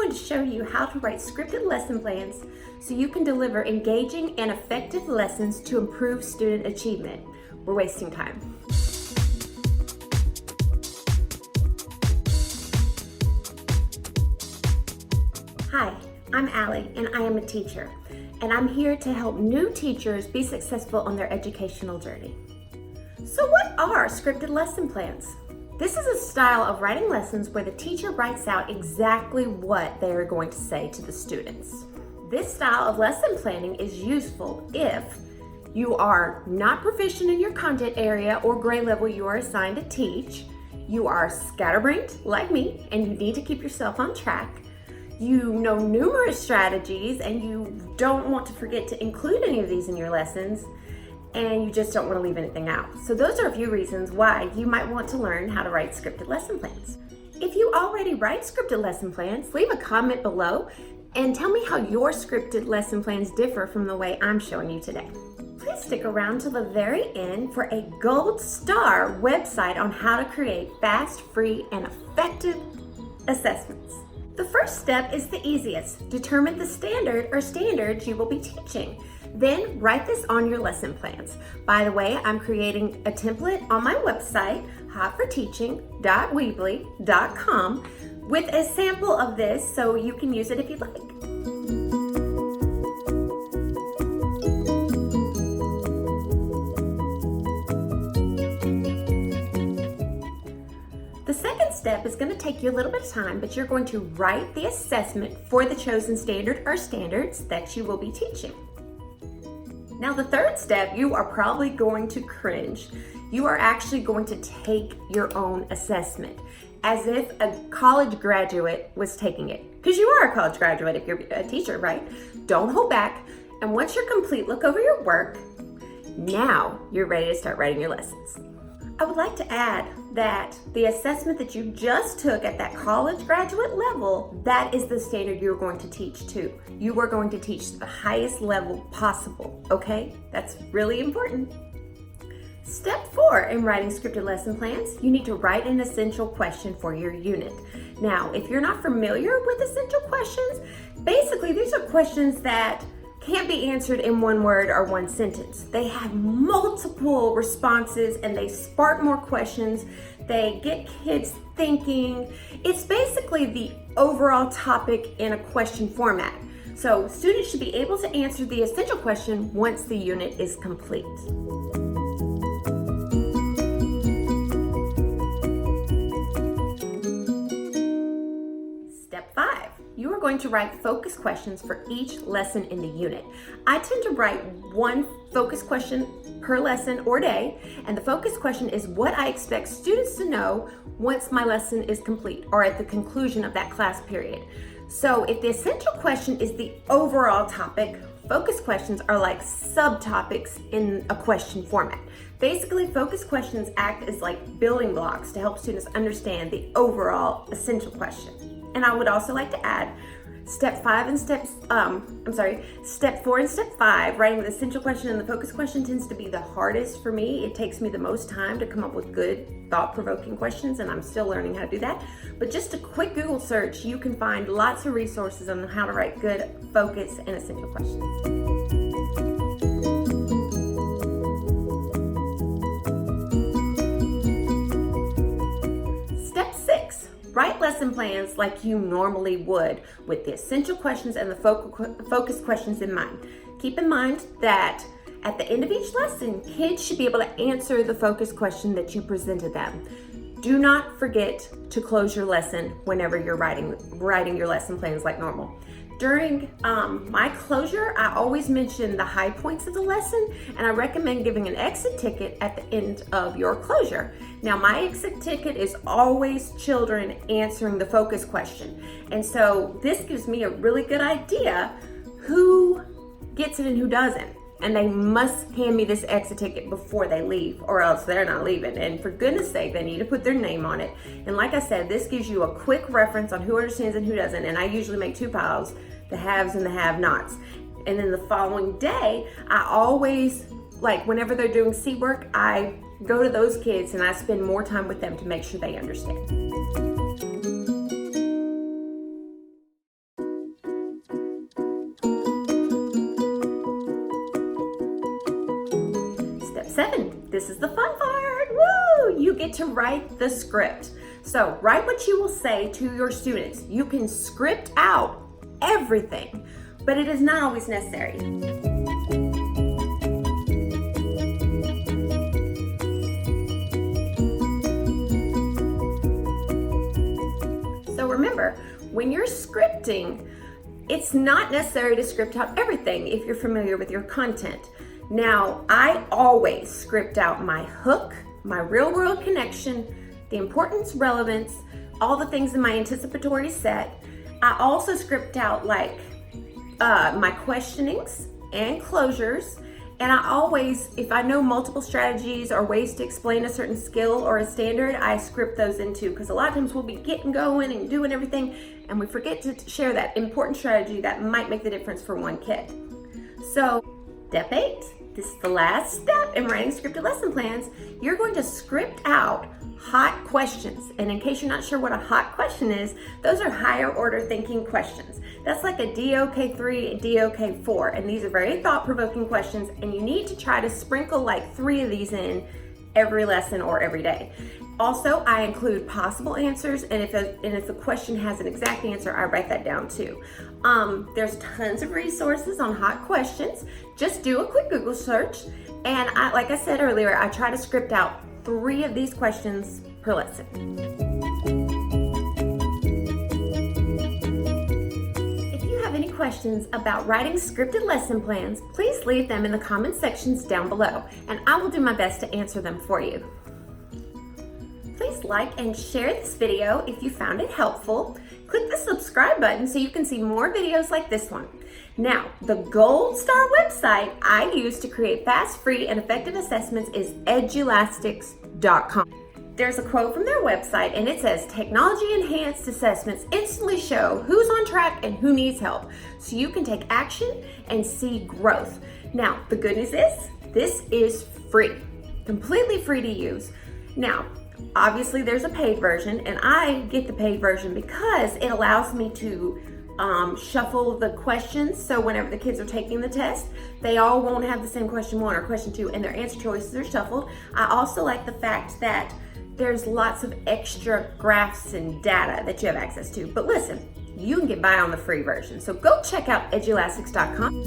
going to show you how to write scripted lesson plans so you can deliver engaging and effective lessons to improve student achievement. We're wasting time. Hi, I'm Allie and I am a teacher, and I'm here to help new teachers be successful on their educational journey. So what are scripted lesson plans? This is a style of writing lessons where the teacher writes out exactly what they are going to say to the students. This style of lesson planning is useful if you are not proficient in your content area or grade level you are assigned to teach, you are scatterbrained like me and you need to keep yourself on track, you know numerous strategies and you don't want to forget to include any of these in your lessons, and you just don't want to leave anything out. So those are a few reasons why you might want to learn how to write scripted lesson plans. If you already write scripted lesson plans, leave a comment below and tell me how your scripted lesson plans differ from the way I'm showing you today. Please stick around till the very end for a gold star website on how to create fast, free, and effective assessments. The first step is the easiest. Determine the standard or standards you will be teaching. Then write this on your lesson plans. By the way, I'm creating a template on my website, hotforteaching.weebly.com, with a sample of this so you can use it if you'd like. The second step is going to take you a little bit of time, but you're going to write the assessment for the chosen standard or standards that you will be teaching. Now the third step, you are probably going to cringe. You are actually going to take your own assessment as if a college graduate was taking it. Because you are a college graduate if you're a teacher, right? Don't hold back. And once you're complete, look over your work. Now you're ready to start writing your lessons. I would like to add that the assessment that you just took at that college graduate level, that is the standard you're going to teach to. You are going to teach to the highest level possible, okay? That's really important. Step 4 in writing scripted lesson plans, you need to write an essential question for your unit. Now, if you're not familiar with essential questions, basically these are questions that can't be answered in one word or one sentence. They have multiple responses and they spark more questions. They get kids thinking. It's basically the overall topic in a question format. So students should be able to answer the essential question once the unit is complete. Step 5. You are going to write focus questions for each lesson in the unit. I tend to write one focus question per lesson or day, and the focus question is what I expect students to know once my lesson is complete or at the conclusion of that class period. So if the essential question is the overall topic, focus questions are like subtopics in a question format. Basically, focus questions act as like building blocks to help students understand the overall essential question. And I would also like to add step 4 and step 5, writing the essential question and the focus question tends to be the hardest for me. It takes me the most time to come up with good, thought-provoking questions, and I'm still learning how to do that. But just a quick Google search, you can find lots of resources on how to write good, focus, and essential questions. Write lesson plans like you normally would with the essential questions and the focus questions in mind. Keep in mind that at the end of each lesson, kids should be able to answer the focus question that you presented them. Do not forget to close your lesson whenever you're writing your lesson plans like normal. During my closure, I always mention the high points of the lesson, and I recommend giving an exit ticket at the end of your closure. Now, my exit ticket is always children answering the focus question. And so this gives me a really good idea who gets it and who doesn't. And they must hand me this exit ticket before they leave, or else they're not leaving. And for goodness sake, they need to put their name on it. And like I said, this gives you a quick reference on who understands and who doesn't. And I usually make 2 piles, the haves and the have-nots. And then the following day, I always, like whenever they're doing C work, I go to those kids and I spend more time with them to make sure they understand. 7, this is the fun part. Woo! You get to write the script. So write what you will say to your students. You can script out everything, but it is not always necessary. So remember, when you're scripting, it's not necessary to script out everything if you're familiar with your content. Now, I always script out my hook, my real world connection, the importance, relevance, all the things in my anticipatory set. I also script out like my questionings and closures. And I always, if I know multiple strategies or ways to explain a certain skill or a standard, I script those into, because a lot of times we'll be getting going and doing everything and we forget to share that important strategy that might make the difference for one kid. So step 8, this is the last step in writing scripted lesson plans. You're going to script out hot questions. And in case you're not sure what a hot question is, those are higher order thinking questions. That's like a DOK3 and DOK4. And these are very thought-provoking questions. And you need to try to sprinkle like 3 of these in every lesson or every day. Also, I include possible answers. And if a question has an exact answer, I write that down too. There's tons of resources on hot questions. Just do a quick Google search. And like I said earlier, I try to script out 3 of these questions per lesson. If you have any questions about writing scripted lesson plans, please leave them in the comment sections down below, and I will do my best to answer them for you. Please like and share this video if you found it helpful. Click the subscribe button so you can see more videos like this one. Now, the gold star website I use to create fast, free, and effective assessments is edulastics.com. There's a quote from their website and it says, "Technology-enhanced assessments instantly show who's on track and who needs help, so you can take action and see growth." Now, the good news is, this is free, completely free to use. Now, obviously there's a paid version, and I get the paid version because it allows me to shuffle the questions, so whenever the kids are taking the test, they all won't have the same question 1 or question 2, and their answer choices are shuffled. I also like the fact that there's lots of extra graphs and data that you have access to. But listen, you can get by on the free version, so go check out edulastics.com.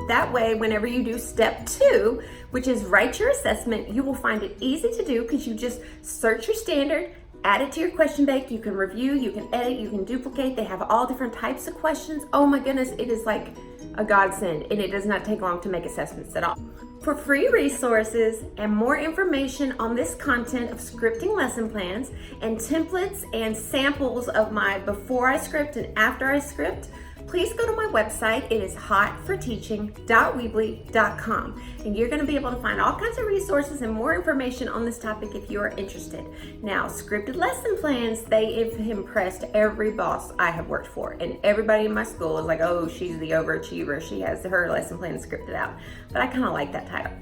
That way, whenever you do step 2, which is write your assessment, you will find it easy to do because you just search your standard, add it to your question bank. You can review, you can edit, you can duplicate. They have all different types of questions. Oh my goodness, it is like a godsend, and it does not take long to make assessments at all. For free resources and more information on this content of scripting lesson plans and templates and samples of my before I script and after I script, please go to my website. It is hotforteaching.weebly.com, and you're going to be able to find all kinds of resources and more information on this topic if you are interested. Now, scripted lesson plans, they have impressed every boss I have worked for, and everybody in my school is like, "Oh, she's the overachiever. She has her lesson plan scripted out." But I kind of like that title.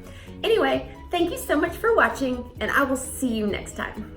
Anyway, thank you so much for watching, and I will see you next time.